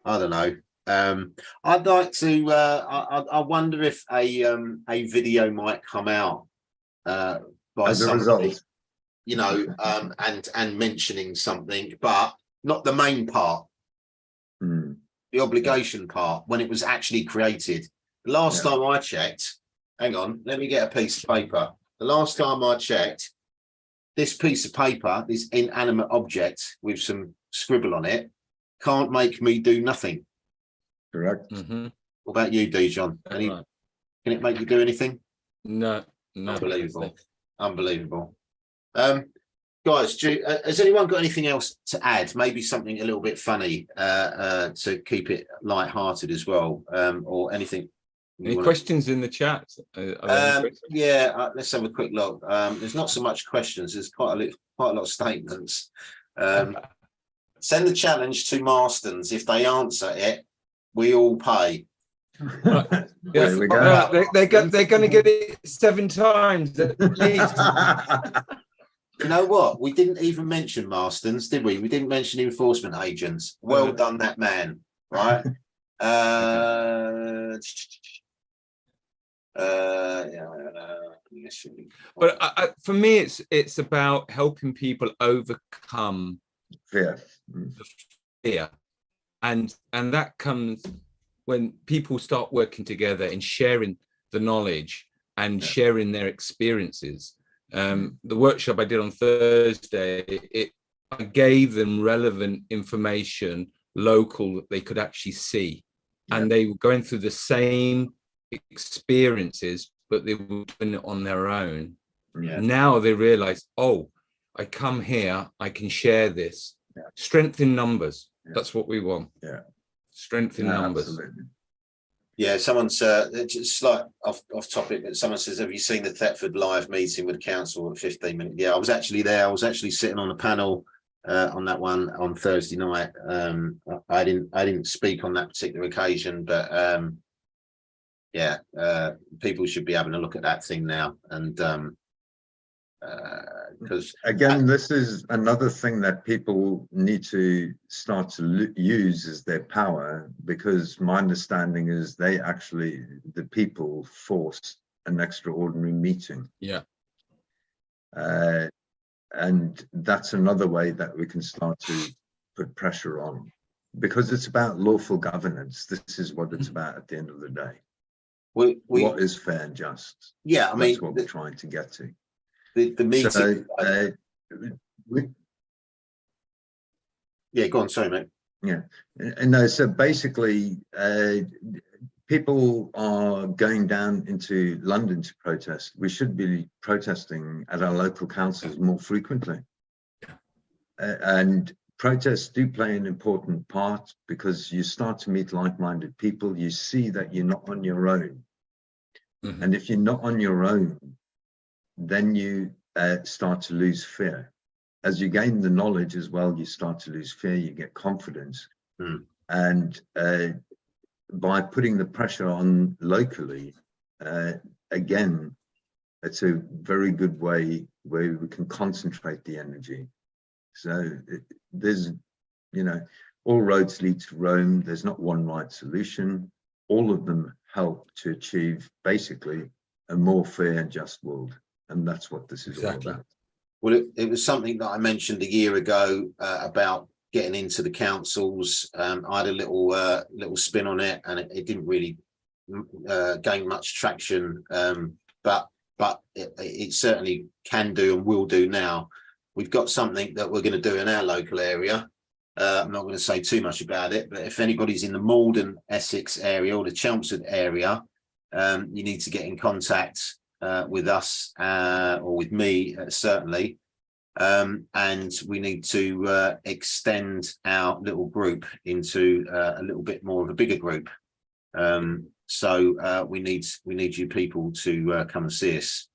don't know. I'd like to. I wonder if a video might come out by as a result. And mentioning something, but not the main part, the obligation part, when it was actually created. The last time I checked, hang on, let me get a piece of paper. The last time I checked, this piece of paper, this inanimate object with some scribble on it, can't make me do nothing. Correct. What about you, Dijon? Can it make you do anything? No. Unbelievable. Guys, has anyone got anything else to add? Maybe something a little bit funny to keep it light-hearted as well, or anything? Any questions in the chat? Let's have a quick look. There's not so much questions. There's quite a lot of statements. Send the challenge to Marston's. If they answer it, we all pay. There we go. They're going to get it 7 times at least. You know what? We didn't even mention Marston's, did we? We didn't mention enforcement agents. Well done, that man. Right? But for me, it's about helping people overcome fear, and that comes when people start working together and sharing the knowledge and sharing their experiences. The workshop I did on Thursday, I gave them relevant information, local, that they could actually see, and they were going through the same experiences, but they were doing it on their own. Yeah. Now they realize, oh, I come here, I can share this. Yeah. Strength in numbers. Yeah. That's what we want. Yeah. Strength in numbers. Absolutely. Yeah, someone's just like off topic, but someone says, have you seen the Thetford live meeting with the council at 15 minutes? Yeah, I was actually there. I was actually sitting on a panel on that one on Thursday night. I didn't speak on that particular occasion, but yeah, people should be having a look at that thing now. And because again, this is another thing that people need to start to use as their power, because my understanding is the people forced an extraordinary meeting. Yeah. And that's another way that we can start to put pressure on, because it's about lawful governance. This is what it's about at the end of the day. What is fair and just? Yeah, I mean, that's what we're trying to get to. The meeting. So, yeah, go on. Sorry, mate. Yeah, and no. So basically, people are going down into London to protest. We should be protesting at our local councils more frequently. And protests do play an important part, because you start to meet like-minded people. You see that you're not on your own. Mm-hmm. And if you're not on your own, then you start to lose fear. As you gain the knowledge as well, you start to lose fear, you get confidence. Mm. And by putting the pressure on locally, again, it's a very good way where we can concentrate the energy. So there's, all roads lead to Rome. There's not one right solution. All of them help to achieve basically a more fair and just world. And that's what this is all about. Well, it was something that I mentioned a year ago about getting into the councils. I had a little spin on it, and it didn't really gain much traction. But it certainly can do and will do now. We've got something that we're going to do in our local area. I'm not going to say too much about it, but if anybody's in the Malden, Essex area or the Chelmsford area, you need to get in contact with us or with me, certainly. And we need to extend our little group into a little bit more of a bigger group. So we need you people to come and see us.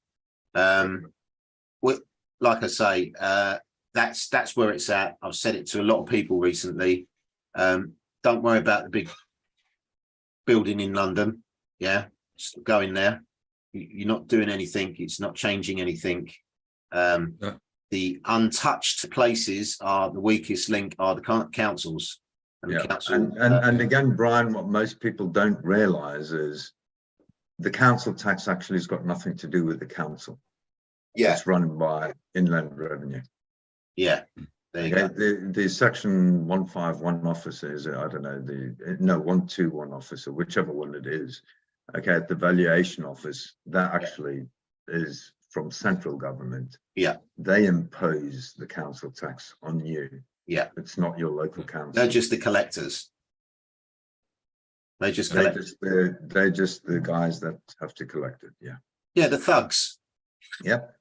Like I say, that's where it's at. I've said it to a lot of people recently. Don't worry about the big building in London. Yeah, just go in there. You're not doing anything. It's not changing anything. No. The untouched places are the weakest link are the councils. And, yeah. the council, and again, Brian, what most people don't realise is the council tax actually has got nothing to do with the council. Yeah, it's run by Inland Revenue. Yeah, there you go. The section 151 officers, I don't know, 121 officer, whichever one it is. Okay, at the valuation office, that actually is from central government. Yeah, they impose the council tax on you. Yeah, it's not your local council. They're just the collectors. They just collect. They're just the guys that have to collect it. Yeah. Yeah, the thugs. Yep.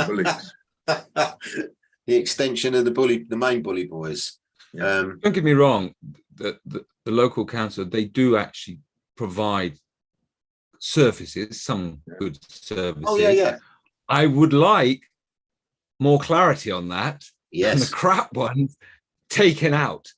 Bullies. The extension of the main bully boys. Yeah. Don't get me wrong. The local council, they do actually provide services, some good services. Oh yeah. I would like more clarity on that. Yes. And the crap ones taken out,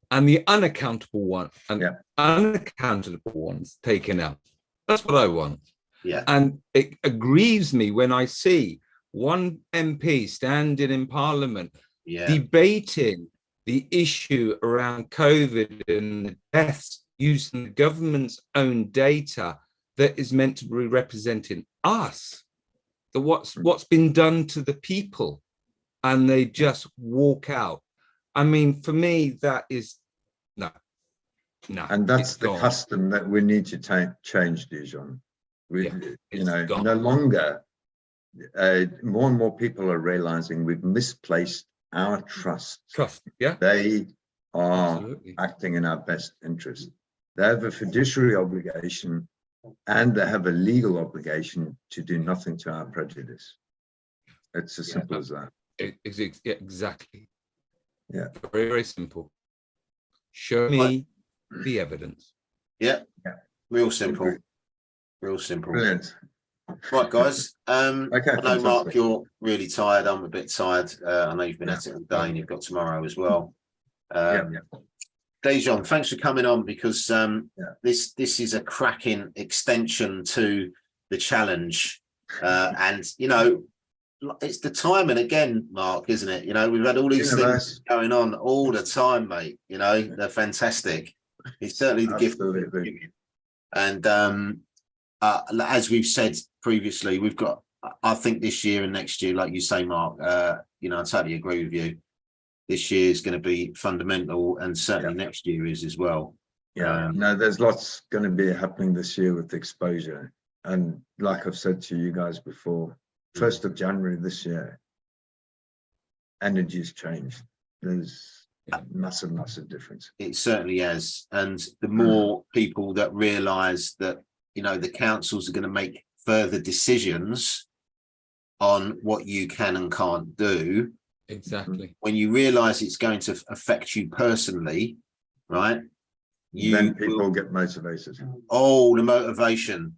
and the unaccountable one and unaccountable ones taken out. That's what I want. Yeah. And it aggrieves me when I see one MP standing in Parliament debating the issue around COVID and the deaths using the government's own data that is meant to be representing us, what's been done to the people, and they just walk out. I mean, for me, that is no. And that's the custom that we need to change, Dijon. No longer. More and more people are realizing we've misplaced our trust. Yeah. They are acting in our best interest. They have a fiduciary obligation and they have a legal obligation to do nothing to our prejudice. It's as simple as that. Exactly. Yeah. Very, very simple. Show me the evidence. Yeah. Yeah. Real simple. Real simple. Brilliant. Right, guys. Okay, I know, Mark, fantastic. you're really tired. I'm a bit tired. I know you've been at it all day and you've got tomorrow as well. Dejan, thanks for coming on, because this is a cracking extension to the challenge. And, you know, it's the timing again, Mark, isn't it? You know, we've had all these things going on all the time, mate. You know, they're fantastic. It's certainly the gift. And as we've said previously, we've got, I think this year and next year, like you say, Mark, you know, I totally agree with you. This year is going to be fundamental, and certainly next year is as well. Yeah, no, there's lots going to be happening this year with exposure. And like I've said to you guys before, 1st of January this year, energy has changed. There's a massive, massive difference. It certainly has. And the more people that realise that, you know, the councils are going to make further decisions on what you can and can't do. Exactly. When you realise it's going to affect you personally, right? Then people get motivated. Oh, the motivation,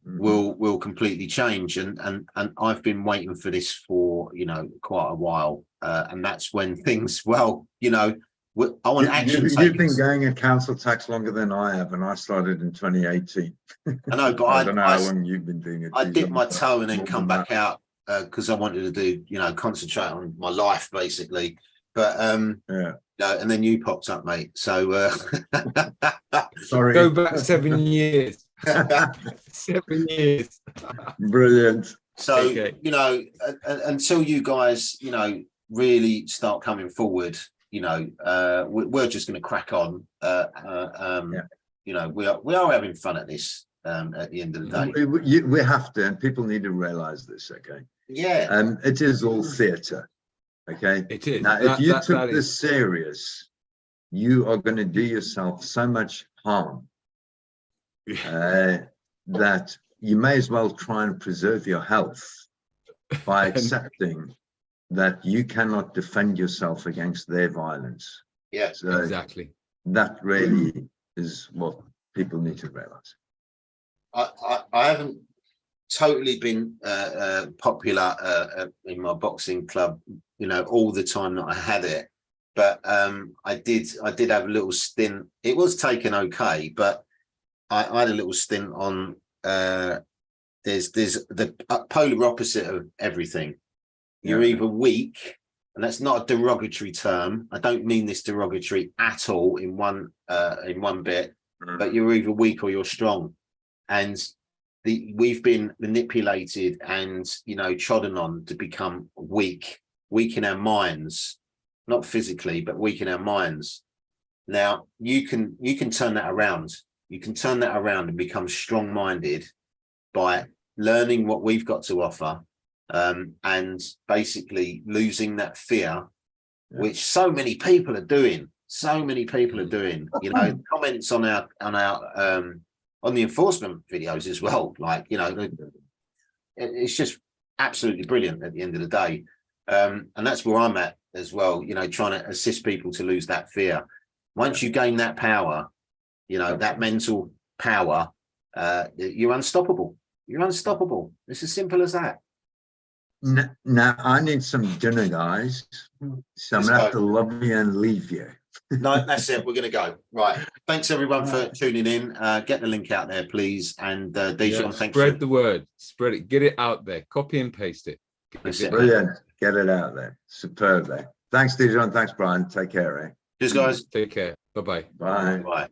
will completely change. And I've been waiting for this for, you know, quite a while. And that's when things, well, you know, I want action. You've been going at council tax longer than I have, and I started in 2018. I know, but I don't know how long you've been doing it. I dip my toe and then come back out because I wanted to do, you know, concentrate on my life basically. But and then you popped up, mate. So sorry. Go back 7 years. 7 years. Brilliant. So you know, until you guys, you know, really start coming forward, you know, we're just going to crack on. You know, we are having fun at this. At the end of the day, we have to, and people need to realise this. Okay. Yeah. It is all theatre. Okay. It is. Now, if you took this serious, you are going to do yourself so much harm that you may as well try and preserve your health by accepting that you cannot defend yourself against their violence. Yeah, so exactly. That really is what people need to realise. I haven't totally been popular in my boxing club, you know, all the time that I had it, but I did have a little stint. It was taken okay, but I had a little stint on there's the polar opposite of everything. You're either weak, and that's not a derogatory term. I don't mean this derogatory at all in one bit, but you're either weak or you're strong. And we've been manipulated and, you know, trodden on to become weak in our minds, not physically, but weak in our minds. Now you can turn that around. You can turn that around and become strong-minded by learning what we've got to offer, and basically losing that fear, which so many people are doing. You know, comments on our on the enforcement videos as well, like, you know, it's just absolutely brilliant at the end of the day. And that's where I'm at as well, you know, trying to assist people to lose that fear. Once you gain that power, you know, that mental power, you're unstoppable. It's as simple as that. Now I need some dinner, guys, so I'm gonna have to love you and leave you. No, that's it. We're going to go. Right. Thanks, everyone, for tuning in. Get the link out there, please. And Dejan, thanks. Spread the word. Spread it. Get it out there. Copy and paste it. Brilliant. Get it out there. Superb there. Thanks, Dejan. Thanks, Brian. Take care. Cheers, guys. Take care. Bye-bye. Bye. Bye.